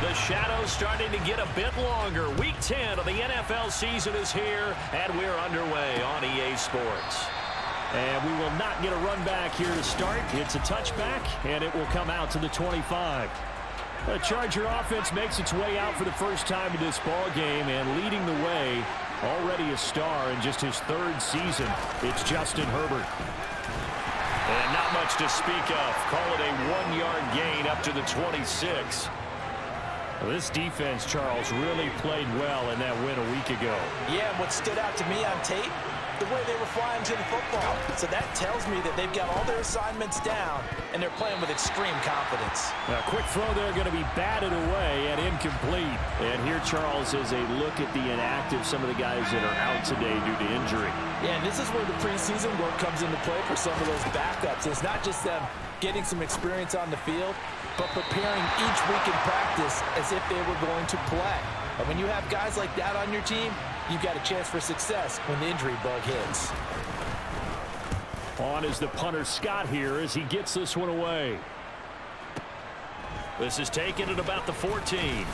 The shadow's starting to get a bit longer. Week 10 of the NFL season is here, and we're underway on EA Sports. And we will not get a run back here to start. It's a touchback, and it will come out to the 25. The Charger offense makes its way out for the first time in this ball game, and leading the way, already a star in just his third season, it's Justin Herbert. And not much to speak of. Call it a 1-yard gain up to the 26. Well, this defense, Charles, really played well in that win a week ago. Yeah, and what stood out to me on tape, the way they were flying to the football. So that tells me that they've got all their assignments down, and they're playing with extreme confidence. A quick throw there going to be batted away and incomplete. And here, Charles, is a look at the inactive, some of the guys that are out today due to injury. Yeah, and this is where the preseason work comes into play for some of those backups. It's not just them getting some experience on the field, but preparing each week in practice as if they were going to play. And when you have guys like that on your team, you've got a chance for success when the injury bug hits. On is the punter Scott here as he gets this one away. This is taken at about the 14.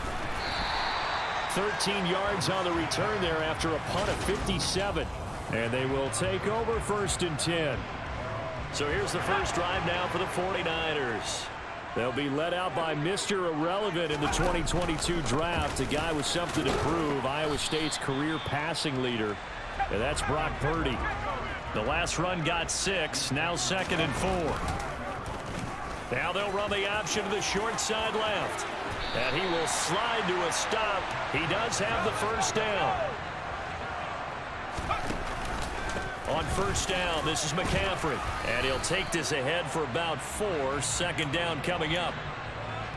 13 yards on the return there after a punt of 57. And they will take over 1st and 10. So here's the first drive now for the 49ers. They'll be led out by Mr. Irrelevant in the 2022 draft, a guy with something to prove, Iowa State's career passing leader, and that's Brock Purdy. The last run got 6, now 2nd and 4. Now they'll run the option to the short side left, and he will slide to a stop. He does have the first down. On first down, this is McCaffrey, and he'll take this ahead for about 4. 2nd down coming up.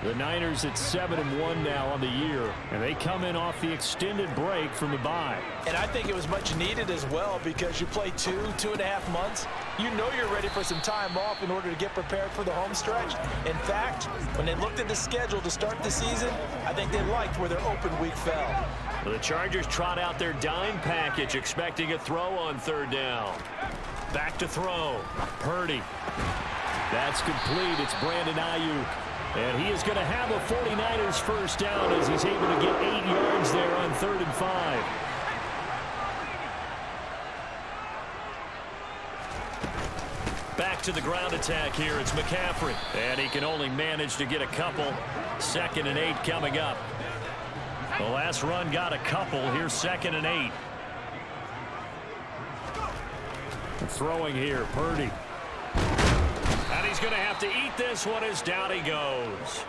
The Niners at 7-1 now on the year, and they come in off the extended break from the bye. And I think it was much needed as well because you play 2.5 months. You know you're ready for some time off in order to get prepared for the home stretch. In fact, when they looked at the schedule to start the season, I think they liked where their open week fell. The Chargers trot out their dime package, expecting a throw on 3rd down. Back to throw. Purdy. That's complete. It's Brandon Ayuk. And he is going to have a 49ers first down as he's able to get 8 yards there on 3rd and 5. Back to the ground attack here. It's McCaffrey. And he can only manage to get a couple. 2nd and 8 coming up. The last run got a couple. Here's 2nd and 8. Throwing here, Purdy. And he's going to have to eat this one as down he goes.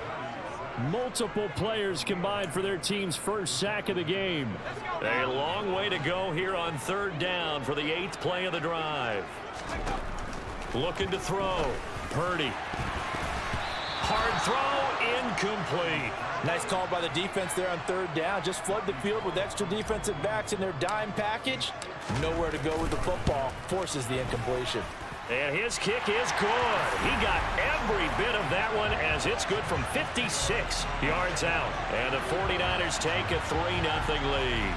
Multiple players combined for their team's first sack of the game. A long way to go here on 3rd down for the 8th play of the drive. Looking to throw. Purdy. Hard throw, incomplete. Nice call by the defense there on 3rd down. Just flood the field with extra defensive backs in their dime package. Nowhere to go with the football. Forces the incompletion. And his kick is good. He got every bit of that one as it's good from 56 yards out. And the 49ers take a 3-0 lead.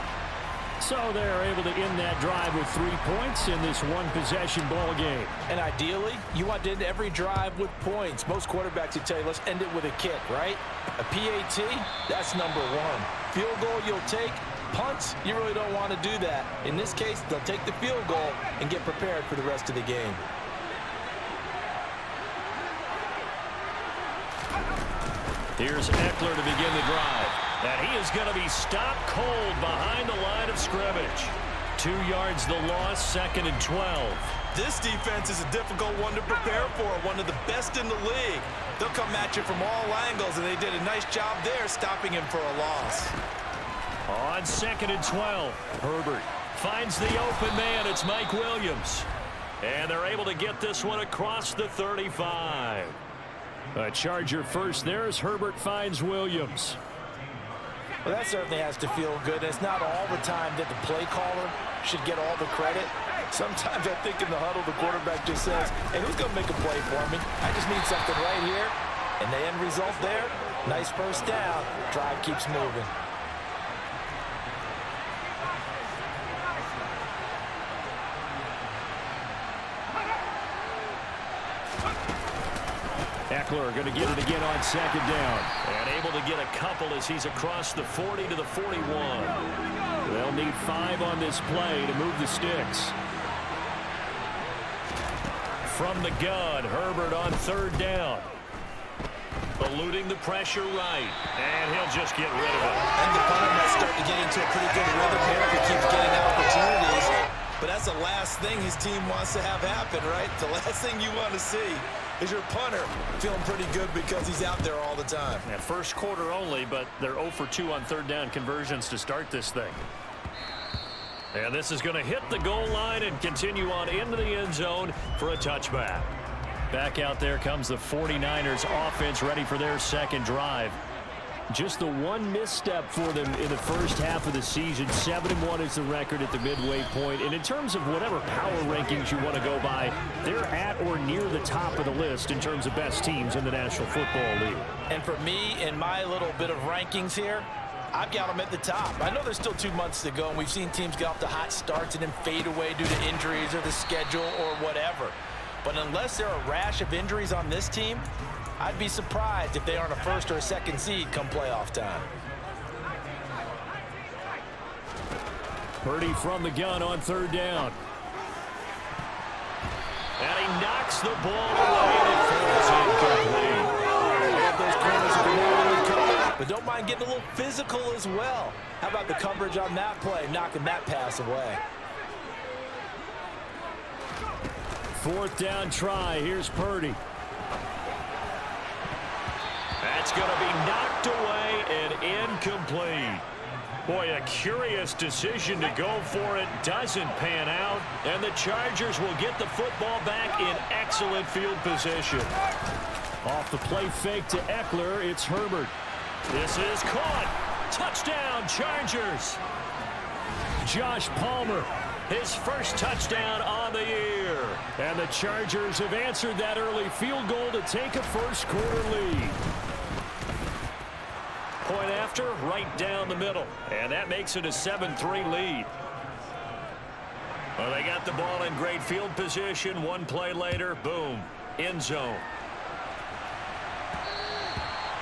So they're able to end that drive with 3 points in this one-possession ball game. And ideally, you want to end every drive with points. Most quarterbacks would tell you, let's end it with a kick, right? A PAT, that's number 1. Field goal you'll take. Punts, you really don't want to do that. In this case, they'll take the field goal and get prepared for the rest of the game. Here's Eckler to begin the drive. And he is going to be stopped cold behind the line of scrimmage. 2 yards the loss, 2nd and 12. This defense is a difficult one to prepare for, one of the best in the league. They'll come at you from all angles, and they did a nice job there stopping him for a loss. On 2nd and 12, Herbert finds the open man. It's Mike Williams. And they're able to get this one across the 35. A Charger first there as Herbert finds Williams. Well, that certainly has to feel good. It's not all the time that the play caller should get all the credit. Sometimes I think in the huddle, the quarterback just says, hey, who's going to make a play for me? I just need something right here. And the end result there, nice first down. Drive keeps moving. Eckler going to get it again on second down. And able to get a couple as he's across the 40 to the 41. They'll need 5 on this play to move the sticks. From the gun, Herbert on third down. Eluding the pressure right. And he'll just get rid of it. And the punter might start to get into a pretty good rhythm here if he keeps getting opportunities. But that's the last thing his team wants to have happen, right? The last thing you want to see is your punter feeling pretty good because he's out there all the time. Yeah, first quarter only, but they're 0 for 2 on third down conversions to start this thing. And this is going to hit the goal line and continue on into the end zone for a touchback. Back out there comes the 49ers offense ready for their second drive. Just the one misstep for them in the first half of the season. 7-1 is the record at the midway point. And in terms of whatever power rankings you want to go by, they're at or near the top of the list in terms of best teams in the National Football League. And for me, in my little bit of rankings here, I've got them at the top. I know there's still 2 months to go, and we've seen teams get off to hot starts and then fade away due to injuries or the schedule or whatever. But unless there are a rash of injuries on this team, I'd be surprised if they aren't a first or a second seed come playoff time. Purdy from the gun on third down. And he knocks the ball away and it falls incomplete. Those corners are really covered, but don't mind getting a little physical as well. How about the coverage on that play, knocking that pass away? Fourth down try. Here's Purdy. That's going to be knocked away and incomplete. Boy, a curious decision to go for it. Doesn't pan out. And the Chargers will get the football back in excellent field position. Off the play fake to Eckler, it's Herbert. This is caught. Touchdown, Chargers. Josh Palmer, his first touchdown on the year. And the Chargers have answered that early field goal to take a first quarter lead. Point after, right down the middle. And that makes it a 7-3 lead. Well, they got the ball in great field position. One play later, boom, end zone.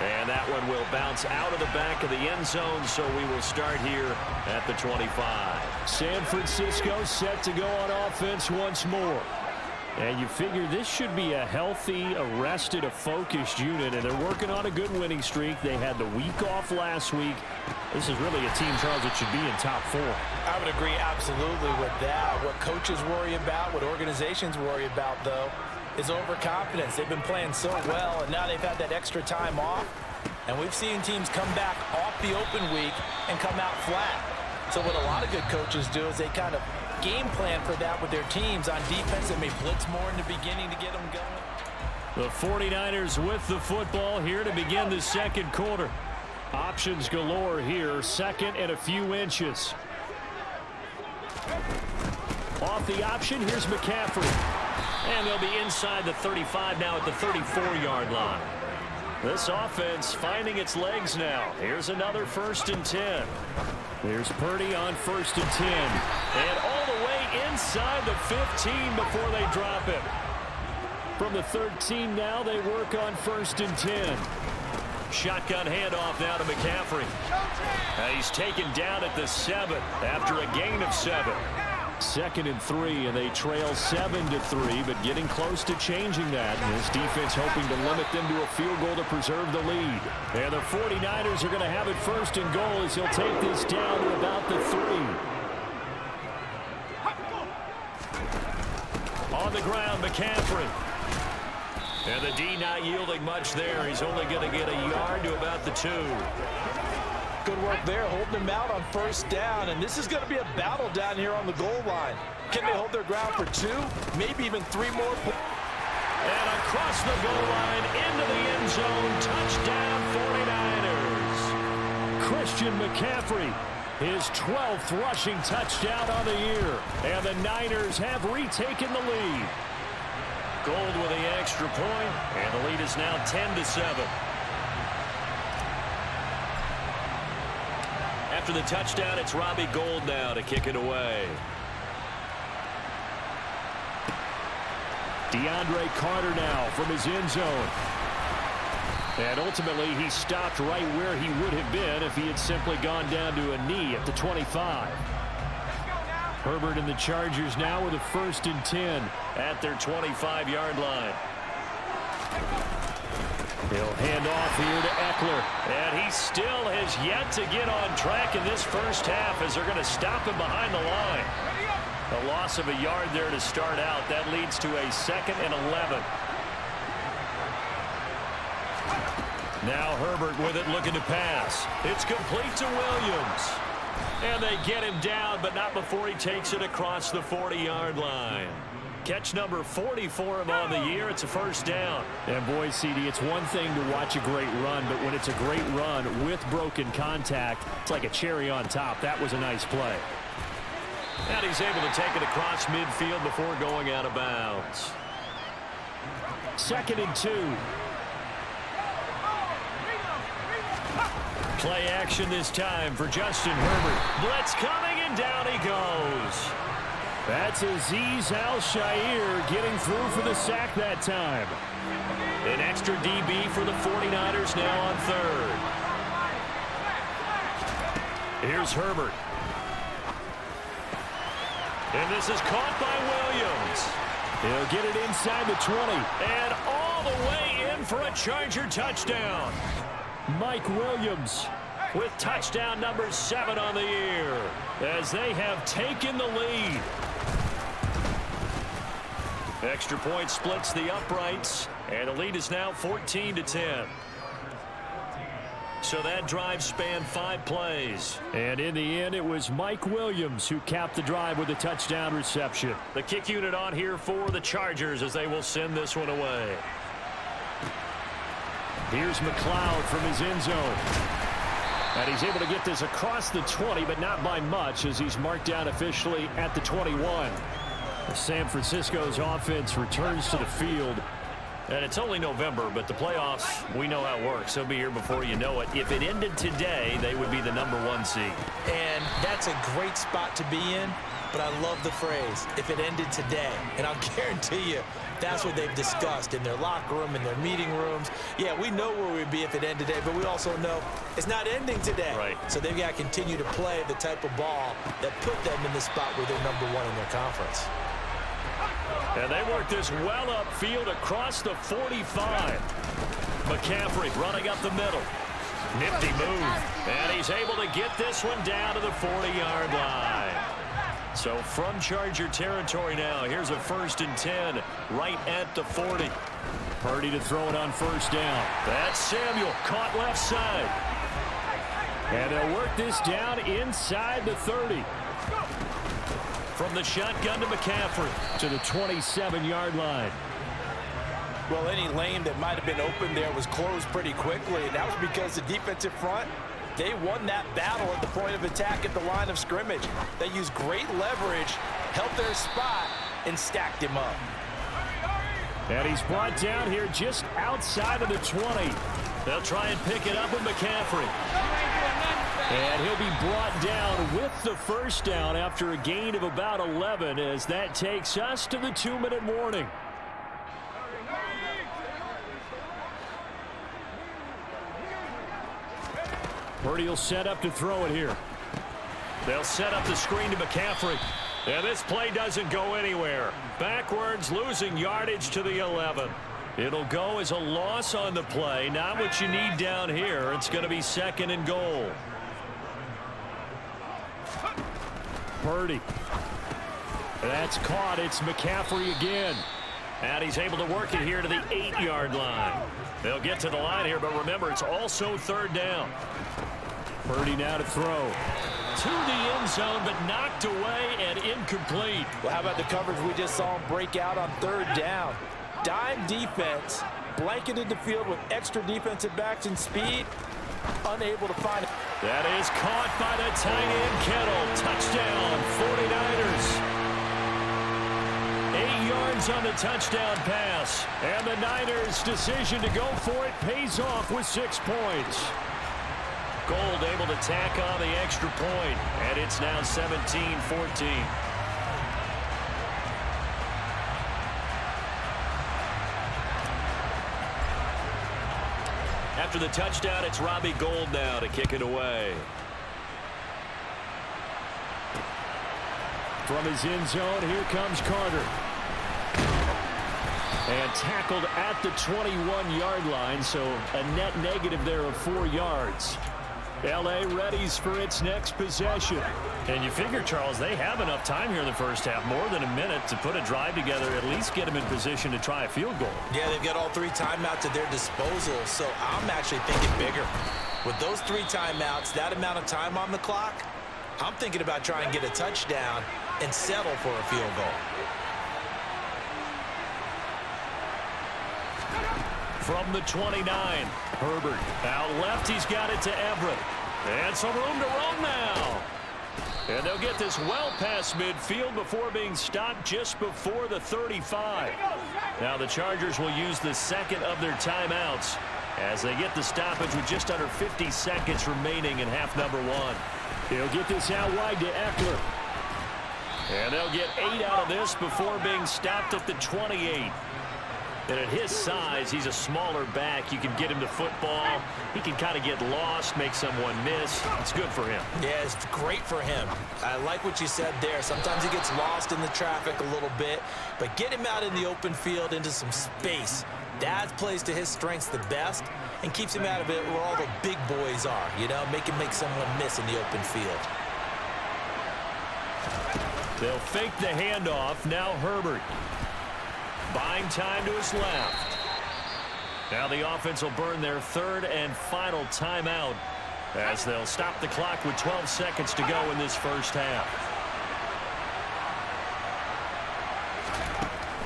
And that one will bounce out of the back of the end zone, so we will start here at the 25. San Francisco set to go on offense once more. And you figure this should be a healthy, a focused unit, and they're working on a good winning streak. They had the week off last week. This is really a team, Charles, that should be in top 4. I would agree absolutely with that. What coaches worry about, what organizations worry about, though, is overconfidence. They've been playing so well, and now they've had that extra time off. And we've seen teams come back off the open week and come out flat. So what a lot of good coaches do is they kind of game plan for that with their teams on defense. They may blitz more in the beginning to get them going. The 49ers with the football here to begin the second quarter. Options galore here. Second and a few inches. Off the option, here's McCaffrey. And they'll be inside the 35 now at the 34-yard line. This offense finding its legs now. Here's another 1st and 10. There's Purdy on 1st and 10. And all the way inside the 15 before they drop it. From the 13 now, they work on 1st and 10. Shotgun handoff now to McCaffrey. He's taken down at the 7 after a gain of 7. 2nd and 3, and they trail 7-3, but getting close to changing that. And this defense hoping to limit them to a field goal to preserve the lead. And the 49ers are going to have it 1st and goal as he'll take this down to about the 3. On the ground, McCaffrey. And the D not yielding much there. He's only going to get a yard to about the 2. Good work there, holding them out on 1st down. And this is going to be a battle down here on the goal line. Can they hold their ground for 2, maybe even 3 more? And across the goal line, into the end zone, touchdown 49ers. Christian McCaffrey, his 12th rushing touchdown on the year. And the Niners have retaken the lead. Gold with the extra point, and the lead is now 10-7. After the touchdown, it's Robbie Gould now to kick it away. DeAndre Carter now from his end zone. And ultimately, he stopped right where he would have been if he had simply gone down to a knee at the 25. Herbert and the Chargers now with a 1st and 10 at their 25-yard line. He'll hand off here to Eckler. And he still has yet to get on track in this first half as they're going to stop him behind the line. A loss of a yard there to start out. That leads to a 2nd and 11. Now Herbert with it, looking to pass. It's complete to Williams. And they get him down, but not before he takes it across the 40-yard line. Catch number 40 for him on the year. It's a 1st down. And boy, CD, it's one thing to watch a great run, but when it's a great run with broken contact, it's like a cherry on top. That was a nice play. And he's able to take it across midfield before going out of bounds. 2nd and 2. Play action this time for Justin Herbert. Blitz coming, and down he goes. That's Azeez Al-Shaair getting through for the sack that time. An extra DB for the 49ers now on 3rd. Here's Herbert. And this is caught by Williams. He'll get it inside the 20. And all the way in for a Charger touchdown. Mike Williams with touchdown number 7 on the year as they have taken the lead. Extra point splits the uprights, and the lead is now 14-10. So that drive spanned 5 plays. And in the end, it was Mike Williams who capped the drive with a touchdown reception. The kick unit on here for the Chargers as they will send this one away. Here's McLeod from his end zone. And he's able to get this across the 20, but not by much as he's marked down officially at the 21. San Francisco's offense returns to the field. And it's only November, but the playoffs, we know how it works. They'll be here before you know it. If it ended today, they would be the number 1 seed. And that's a great spot to be in, but I love the phrase, if it ended today. And I'll guarantee you, that's what they've discussed in their locker room, in their meeting rooms. Yeah, we know where we'd be if it ended today, but we also know it's not ending today. Right. So they've got to continue to play the type of ball that put them in the spot where they're number 1 in their conference. And they work this well upfield across the 45. McCaffrey running up the middle. Nifty move. And he's able to get this one down to the 40-yard line. So from Charger territory now, here's a 1st and 10 right at the 40. Purdy to throw it on 1st down. That's Samuel caught left side. And they'll work this down inside the 30. From the shotgun to McCaffrey to the 27-yard line. Well, any lane that might have been open there was closed pretty quickly, and that was because the defensive front, they won that battle at the point of attack at the line of scrimmage. They used great leverage, held their spot, and stacked him up. And he's brought down here just outside of the 20. They'll try and pick it up with McCaffrey. And he'll be brought down with the 1st down after a gain of about 11 as that takes us to the 2-minute warning. Purdy will set up to throw it here. They'll set up the screen to McCaffrey. And this play doesn't go anywhere. Backwards, losing yardage to the 11. It'll go as a loss on the play. Not what you need down here. It's going to be 2nd and goal. Purdy. That's caught. It's McCaffrey again. And he's able to work it here to the 8-yard line. They'll get to the line here, but remember, it's also 3rd down. Purdy now to throw. To the end zone, but knocked away and incomplete. Well, how about the coverage we just saw him break out on 3rd down? Dime defense, blanketed the field with extra defensive backs and speed, unable to find it. That is caught by the tight end Kittle. Touchdown, 49ers. 8 yards on the touchdown pass. And the Niners' decision to go for it pays off with 6 points. Gold able to tack on the extra point, and it's now 17-14. after the touchdown, it's Robbie Gould now to kick it away. From his end zone, here comes Carter. And tackled at the 21-yard line, so a net negative there of 4 yards. L.A. readies for its next possession. And you figure, Charles, they have enough time here in the first half, more than a minute, to put a drive together, at least get them in position to try a field goal. Yeah, they've got all 3 timeouts at their disposal, so I'm actually thinking bigger. With those 3 timeouts, that amount of time on the clock, I'm thinking about trying to get a touchdown and settle for a field goal. From the 29, Herbert out left. He's got it to Everett. And some room to run now. And they'll get this well past midfield before being stopped just before the 35. Now the Chargers will use the second of their timeouts as they get the stoppage with just under 50 seconds remaining in half number 1. They'll get this out wide to Eckler. And they'll get 8 out of this before being stopped at the 28. And at his size, he's a smaller back. You can get him to football. He can kind of get lost, make someone miss. It's good for him. Yeah, it's great for him. I like what you said there. Sometimes he gets lost in the traffic a little bit, but get him out in the open field into some space. That plays to his strengths the best and keeps him out of it where all the big boys are, you know, make someone miss in the open field. They'll fake the handoff. Now Herbert. Buying time to his left. Now the offense will burn their third and final timeout as they'll stop the clock with 12 seconds to go in this first half.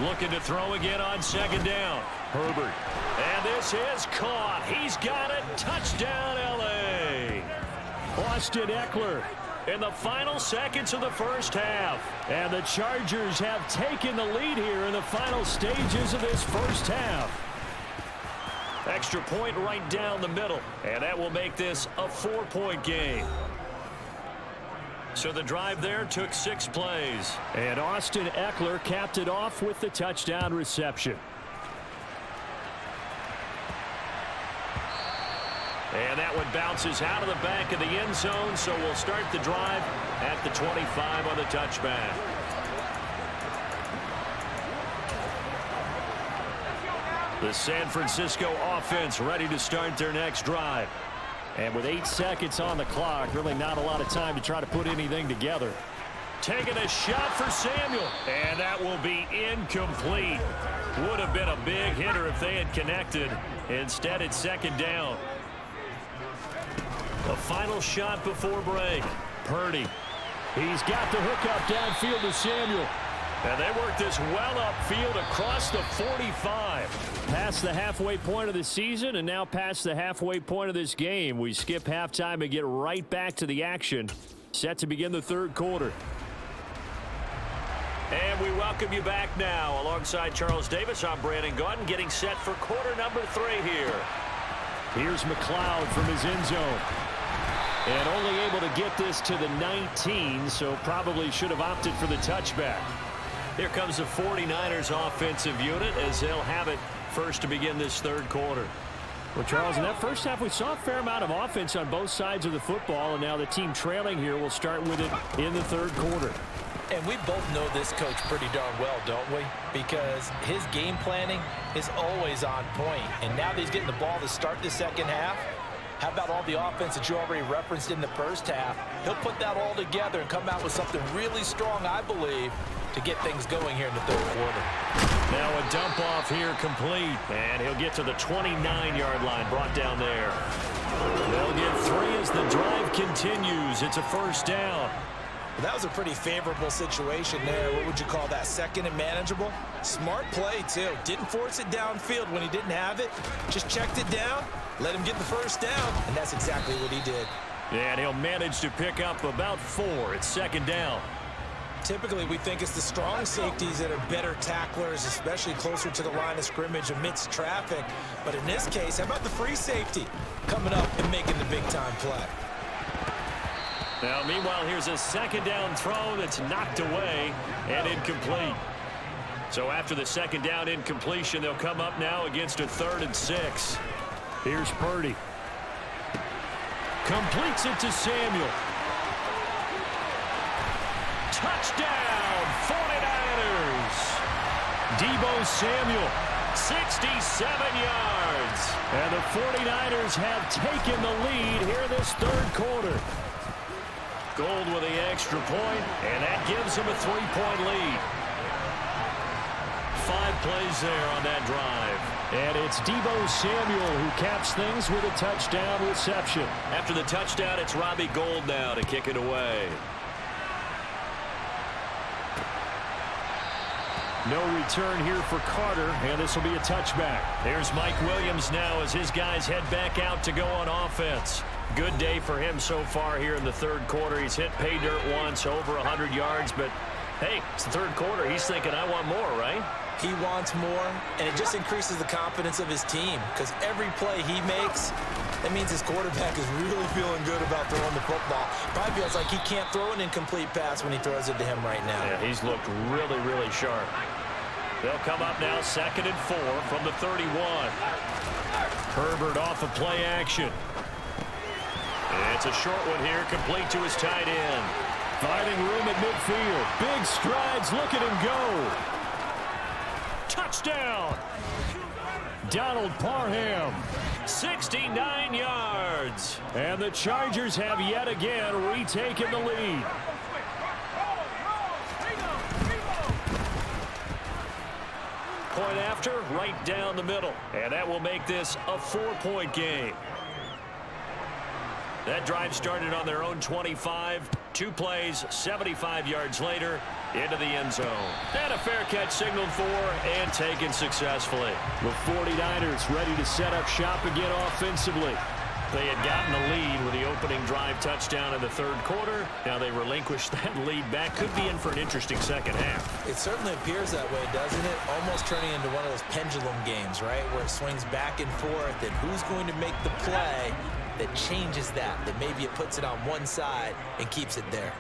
Looking to throw again on second down. Herbert. And this is caught. He's got it. Touchdown, L.A. Austin Eckler in the final seconds of the first half. And the Chargers have taken the lead here in the final stages of this first half. Extra point right down the middle. And that will make this a 4-point game. So the drive there took 6 plays. And Austin Eckler capped it off with the touchdown reception. And that one bounces out of the back of the end zone, so we'll start the drive at the 25 on the touchback. The San Francisco offense ready to start their next drive. And with 8 seconds on the clock, really not a lot of time to try to put anything together. Taking a shot for Samuel, and that will be incomplete. Would have been a big hitter if they had connected. Instead, it's second down. The final shot before break. Purdy. He's got the hookup downfield to Samuel. And they work this well upfield across the 45. Past the halfway point of the season and now past the halfway point of this game. We skip halftime and get right back to the action. Set to begin the third quarter. And we welcome you back now. Alongside Charles Davis, I'm Brandon Gaudin, getting set for quarter number 3 here. Here's McLeod from his end zone. And only able to get this to the 19, so probably should have opted for the touchback. Here comes the 49ers offensive unit as they'll have it first to begin this third quarter. Well, Charles, in that first half, we saw a fair amount of offense on both sides of the football, and now the team trailing here will start with it in the third quarter. And we both know this coach pretty darn well, don't we? Because his game planning is always on point. And now that he's getting the ball to start the second half, how about all the offense that you already referenced in the first half? He'll put that all together and come out with something really strong, I believe, to get things going here in the third quarter. Now a dump off here complete, and he'll get to the 29-yard line, brought down there. They'll get 3 as the drive continues. It's a first down. That was a pretty favorable situation there. What would you call that? Second and manageable? Smart play, too. Didn't force it downfield when he didn't have it. Just checked it down, let him get the first down, and that's exactly what he did. And he'll manage to pick up about 4. It's second down. Typically, we think it's the strong safeties that are better tacklers, especially closer to the line of scrimmage amidst traffic. But in this case, how about the free safety coming up and making the big-time play? Now, meanwhile, here's a second down throw that's knocked away and incomplete. So after the second down incompletion, they'll come up now against a 3rd and 6. Here's Purdy. Completes it to Samuel. Touchdown, 49ers. Deebo Samuel, 67 yards. And the 49ers have taken the lead here in this third quarter. Gold with the extra point, and that gives them a 3-point lead. 5 plays there on that drive. And it's Deebo Samuel who caps things with a touchdown reception. After the touchdown, it's Robbie Gould now to kick it away. No return here for Carter, and this will be a touchback. Here's Mike Williams now as his guys head back out to go on offense. Good day for him so far here in the third quarter. He's hit pay dirt once, over 100 yards, but hey, it's the third quarter. He's thinking, I want more, right? He wants more, and it just increases the confidence of his team because every play he makes, that means his quarterback is really feeling good about throwing the football. Probably feels like he can't throw an incomplete pass when he throws it to him right now. Yeah, he's looked really, really sharp. They'll come up now 2nd and 4 from the 31. Herbert off of play action. It's a short one here, complete to his tight end. Finding room at midfield. Big strides, look at him go. Touchdown! Donald Parham, 69 yards. And the Chargers have yet again retaken the lead. Point after, right down the middle. And that will make this a 4-point game. That drive started on their own 25. 2 plays, 75 yards later, into the end zone. And a fair catch signaled for and taken successfully. The 49ers ready to set up shop again offensively. They had gotten the lead with the opening drive touchdown in the third quarter. Now they relinquished that lead back. Could be in for an interesting second half. It certainly appears that way, doesn't it? Almost turning into one of those pendulum games, right? Where it swings back and forth, and who's going to make the play that changes that maybe it puts it on one side and keeps it there.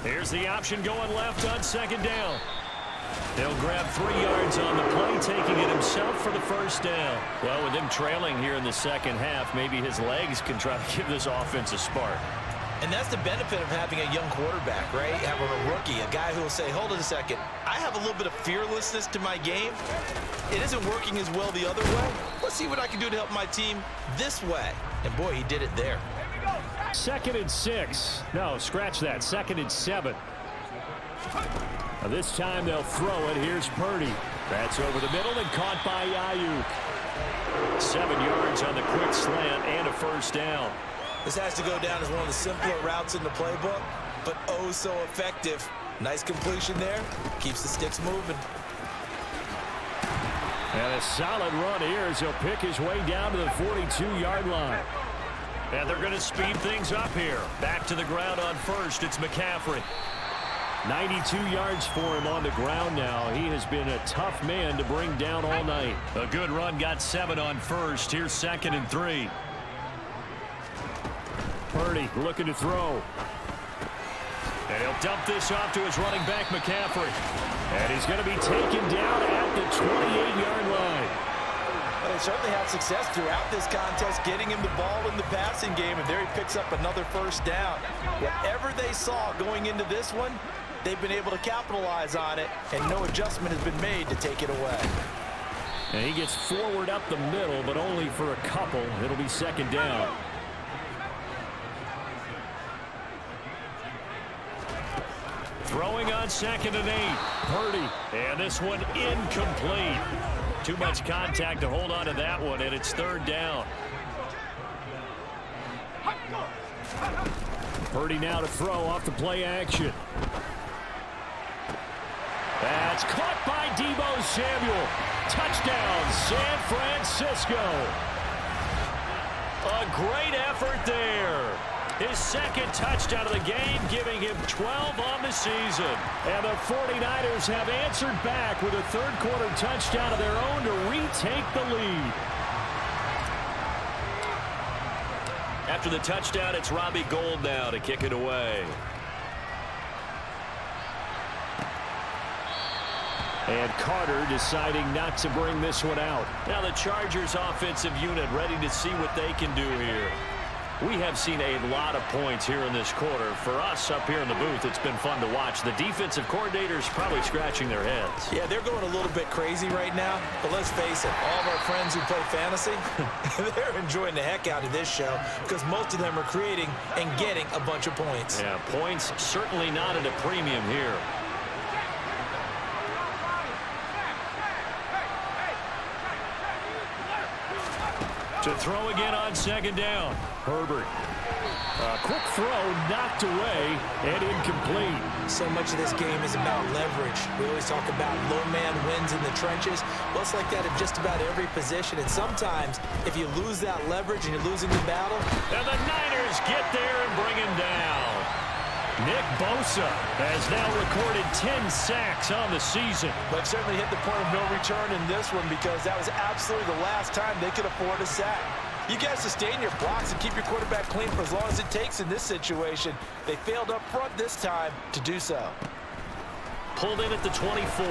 Here's the option going left on 2nd down. He'll grab 3 yards on the play, taking it himself for the first down. Well, with him trailing here in the second half, maybe his legs can try to give this offense a spark. And that's the benefit of having a young quarterback, right? Having a rookie, a guy who will say, hold it a second, I have a little bit of fearlessness to my game. It isn't working as well the other way. Let's see what I can do to help my team this way. And boy, he did it there. 2nd and 6. No, scratch that. 2nd and 7. Now this time they'll throw it. Here's Purdy. That's over the middle and caught by Ayuk. 7 yards on the quick slant and a first down. This has to go down as one of the simpler routes in the playbook, but oh so effective. Nice completion there. Keeps the sticks moving. And a solid run here as he'll pick his way down to the 42-yard line. And they're going to speed things up here. Back to the ground on first. It's McCaffrey. 92 yards for him on the ground now. He has been a tough man to bring down all night. A good run, got 7 on first. Here's 2nd and 3. Purdy looking to throw. And he'll dump this off to his running back, McCaffrey. And he's going to be taken down at the 28-yard line. Well, they certainly had success throughout this contest, getting him the ball in the passing game, and there he picks up another first down. Whatever they saw going into this one, they've been able to capitalize on it, and no adjustment has been made to take it away. And he gets forward up the middle, but only for a couple. It'll be 2nd down. Throwing on 2nd and 8. Purdy. And this one incomplete. Too much contact to hold on to that one, and it's 3rd down. Purdy now to throw off the play action. That's caught by Deebo Samuel. Touchdown, San Francisco. A great effort there. His 2nd touchdown of the game, giving him 12 on the season. And the 49ers have answered back with a third-quarter touchdown of their own to retake the lead. After the touchdown, it's Robbie Gould now to kick it away. And Carter deciding not to bring this one out. Now the Chargers offensive unit ready to see what they can do here. We have seen a lot of points here in this quarter. For us up here in the booth, it's been fun to watch. The defensive coordinators probably scratching their heads. Yeah, they're going a little bit crazy right now. But let's face it, all of our friends who play fantasy, they're enjoying the heck out of this show because most of them are creating and getting a bunch of points. Yeah, points certainly not at a premium here. To throw again on second down. Herbert. A quick throw knocked away and incomplete. So much of this game is about leverage. We always talk about low man wins in the trenches. Well, it's like that in just about every position. And sometimes if you lose that leverage and you're losing the battle. And the Niners get there and bring him down. Nick Bosa has now recorded 10 sacks on the season. But certainly hit the point of no return in this one because that was absolutely the last time they could afford a sack. You guys sustain your blocks and keep your quarterback clean for as long as it takes in this situation. They failed up front this time to do so. Pulled in at the 24.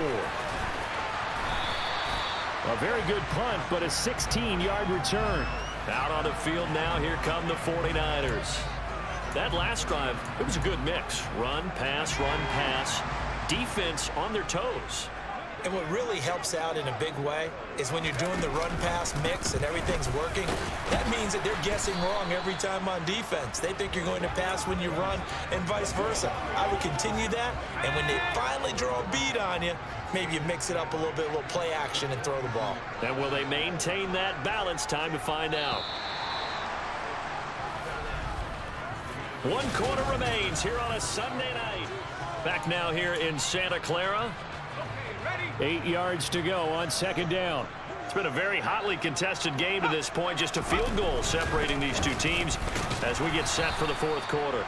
A very good punt, but a 16-yard return. Out on the field now, here come the 49ers. That last drive, it was a good mix. Run, pass, defense on their toes. And what really helps out in a big way is when you're doing the run-pass mix and everything's working, that means that they're guessing wrong every time on defense. They think you're going to pass when you run and vice versa. I would continue that, and when they finally draw a bead on you, maybe you mix it up a little bit, a little play action and throw the ball. And will they maintain that balance? Time to find out. 1 quarter remains here on a Sunday night. Back now here in Santa Clara. 8 yards to go on second down. It's been a very hotly contested game to this point. Just a field goal separating these two teams as we get set for the fourth quarter.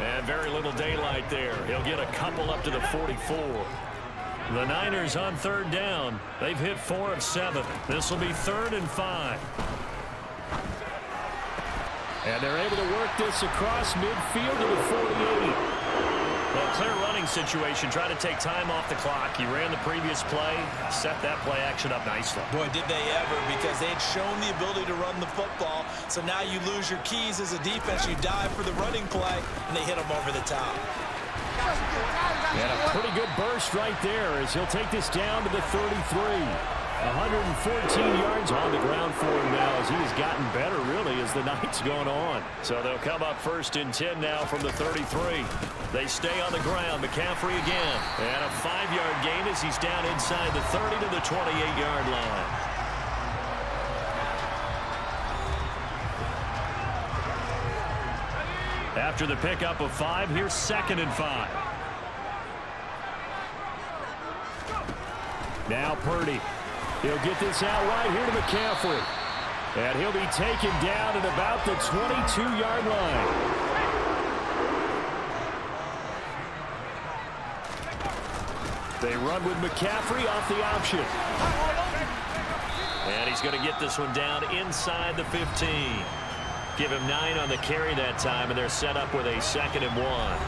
And very little daylight there. He'll get a couple up to the 44. The Niners on third down. They've hit 4 of 7. This will be 3rd and 5. And they're able to work this across midfield to the 48. Well, clear running situation. Try to take time off the clock. He ran the previous play, set that play action up nicely. Boy, did they ever, because they'd shown the ability to run the football. So now you lose your keys as a defense. You dive for the running play, and they hit them over the top. And a pretty good burst right there as he'll take this down to the 33. 114 yards on the ground for him now as he's gotten better, really, as the night's gone on. So they'll come up 1st and 10 now from the 33. They stay on the ground. McCaffrey again. And a 5-yard gain as he's down inside the 30 to the 28-yard line. After the pickup of 5, here's 2nd and 5. Now Purdy. He'll get this out right here to McCaffrey. And he'll be taken down at about the 22-yard line. They run with McCaffrey off the option. And he's going to get this one down inside the 15. Give him 9 on the carry that time, and they're set up with a 2nd and 1.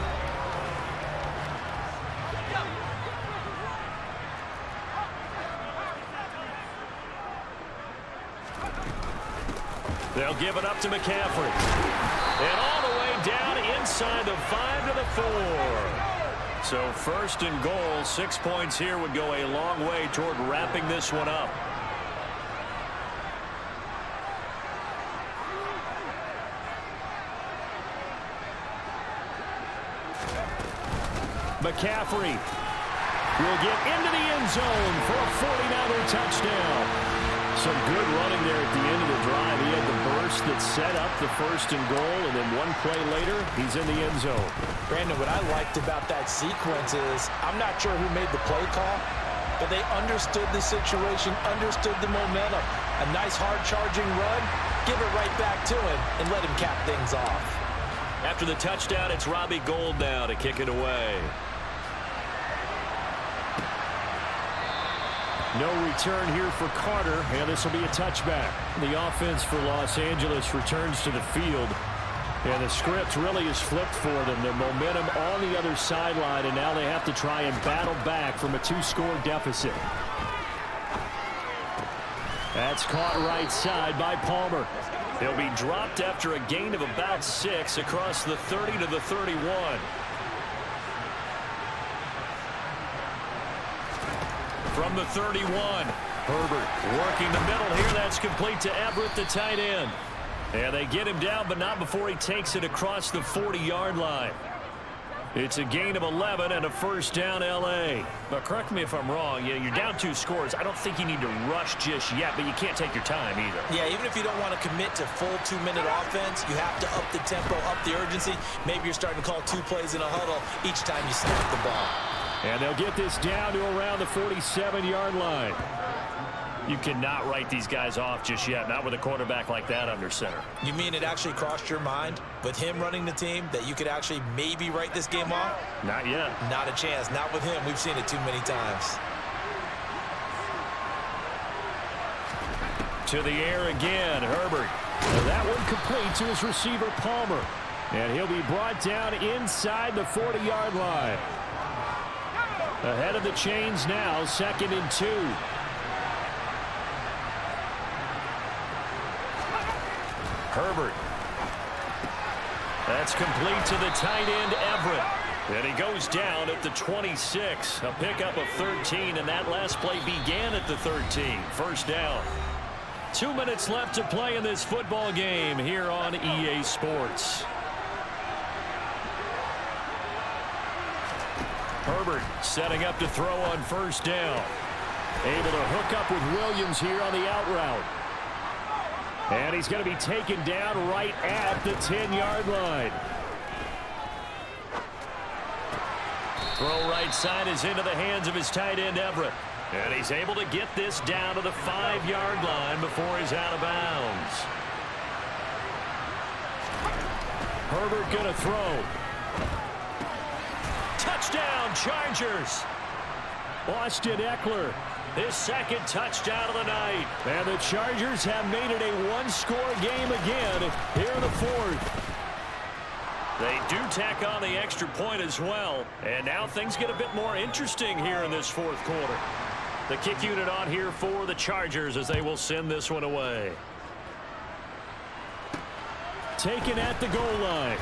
They'll give it up to McCaffrey. And all the way down inside the 5 to the 4. So 1st and goal, 6 points here would go a long way toward wrapping this one up. McCaffrey will get into the end zone for a 49er touchdown. Some good running there at the end of the drive. He had the burst that set up the 1st and goal, and then one play later, he's in the end zone. Brandon, what I liked about that sequence is I'm not sure who made the play call, but they understood the situation, understood the momentum. A nice hard-charging run, give it right back to him, and let him cap things off. After the touchdown, it's Robbie Gould now to kick it away. No return here for Carter, and this will be a touchback. The offense for Los Angeles returns to the field. And the script really is flipped for them. Their momentum on the other sideline, and now they have to try and battle back from a 2-score deficit. That's caught right side by Palmer. He'll be dropped after a gain of about 6 across the 30 to the 31. From the 31, Herbert working the middle here. That's complete to Everett, the tight end. And they get him down, but not before he takes it across the 40-yard line. It's a gain of 11 and a first down, L.A. But correct me if I'm wrong. Yeah, you're down 2 scores. I don't think you need to rush just yet, but you can't take your time either. Yeah, even if you don't want to commit to full 2-minute offense, you have to up the tempo, up the urgency. Maybe you're starting to call 2 plays in a huddle each time you snap the ball. And they'll get this down to around the 47-yard line. You cannot write these guys off just yet, not with a quarterback like that under center. You mean it actually crossed your mind with him running the team that you could actually maybe write this game off? Not yet. Not a chance. Not with him. We've seen it too many times. To the air again, Herbert. And that one complete to his receiver, Palmer. And he'll be brought down inside the 40-yard line. Ahead of the chains now, 2nd and 2. Herbert. That's complete to the tight end, Everett. And he goes down at the 26. A pickup of 13, and that last play began at the 13. First down. 2 minutes left to play in this football game here on EA Sports. Herbert setting up to throw on first down. Able to hook up with Williams here on the out route. And he's going to be taken down right at the 10-yard line. Throw right side is into the hands of his tight end, Everett. And he's able to get this down to the 5-yard line before he's out of bounds. Herbert going to throw. Touchdown, Chargers. Austin Eckler. His 2nd touchdown of the night. And the Chargers have made it a 1-score game again here in the 4th. They do tack on the extra point as well. And now things get a bit more interesting here in this 4th quarter. The kick unit on here for the Chargers as they will send this one away. Taken at the goal line.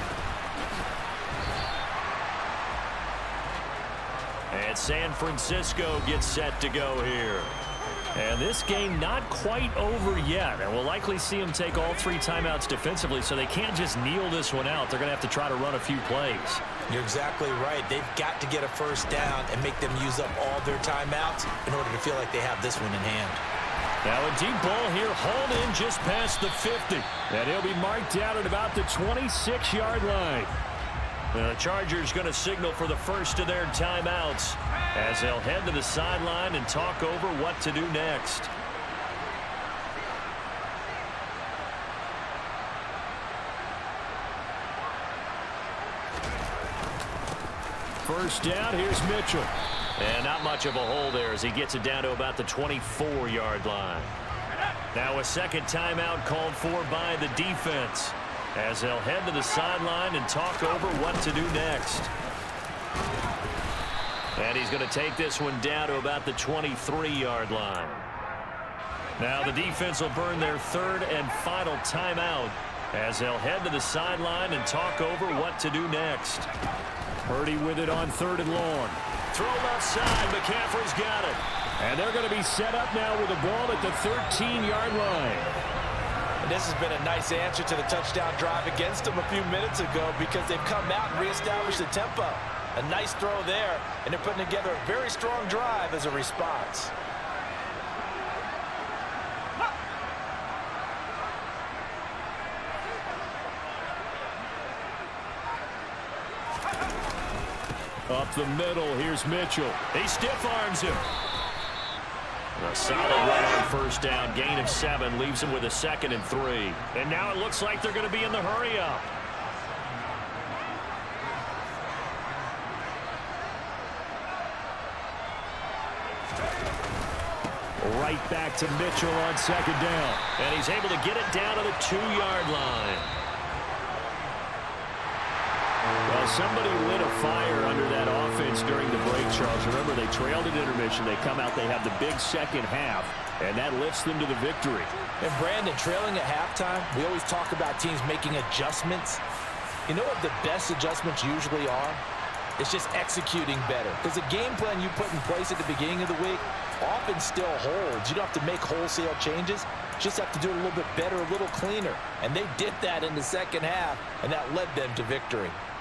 And San Francisco gets set to go here. And this game not quite over yet. And we'll likely see them take all 3 timeouts defensively, so they can't just kneel this one out. They're going to have to try to run a few plays. You're exactly right. They've got to get a first down and make them use up all their timeouts in order to feel like they have this one in hand. Now a deep ball here, hauled in just past the 50. And he'll be marked down at about the 26-yard line. The Chargers going to signal for the first of their timeouts as they'll head to the sideline and talk over what to do next. First down, here's Mitchell. And not much of a hole there as he gets it down to about the 24-yard line. Now a 2nd timeout called for by the defense as they'll head to the sideline and talk over what to do next. And he's going to take this one down to about the 23-yard line. Now the defense will burn their 3rd and final timeout as they'll head to the sideline and talk over what to do next. Purdy with it on 3rd and long. Throw left side. McCaffrey's got it. And they're going to be set up now with the ball at the 13-yard line. And this has been a nice answer to the touchdown drive against them a few minutes ago because they've come out and reestablished the tempo. A nice throw there, and they're putting together a very strong drive as a response. Up the middle, here's Mitchell. He stiff-arms him. A solid run on first down, gain of 7, leaves him with a 2nd and 3. And now it looks like they're going to be in the hurry-up. Right back to Mitchell on 2nd down. And he's able to get it down to the 2-yard line. somebody lit a fire under that offense during the break, Charles. Remember, they trailed at intermission. They come out, they have the big second half, and that lifts them to the victory. And Brandon, trailing at halftime, we always talk about teams making adjustments. You know what the best adjustments usually are? It's just executing better. Because the game plan you put in place at the beginning of the week often still holds. You don't have to make wholesale changes. You just have to do it a little bit better, a little cleaner. And they did that in the second half, and that led them to victory.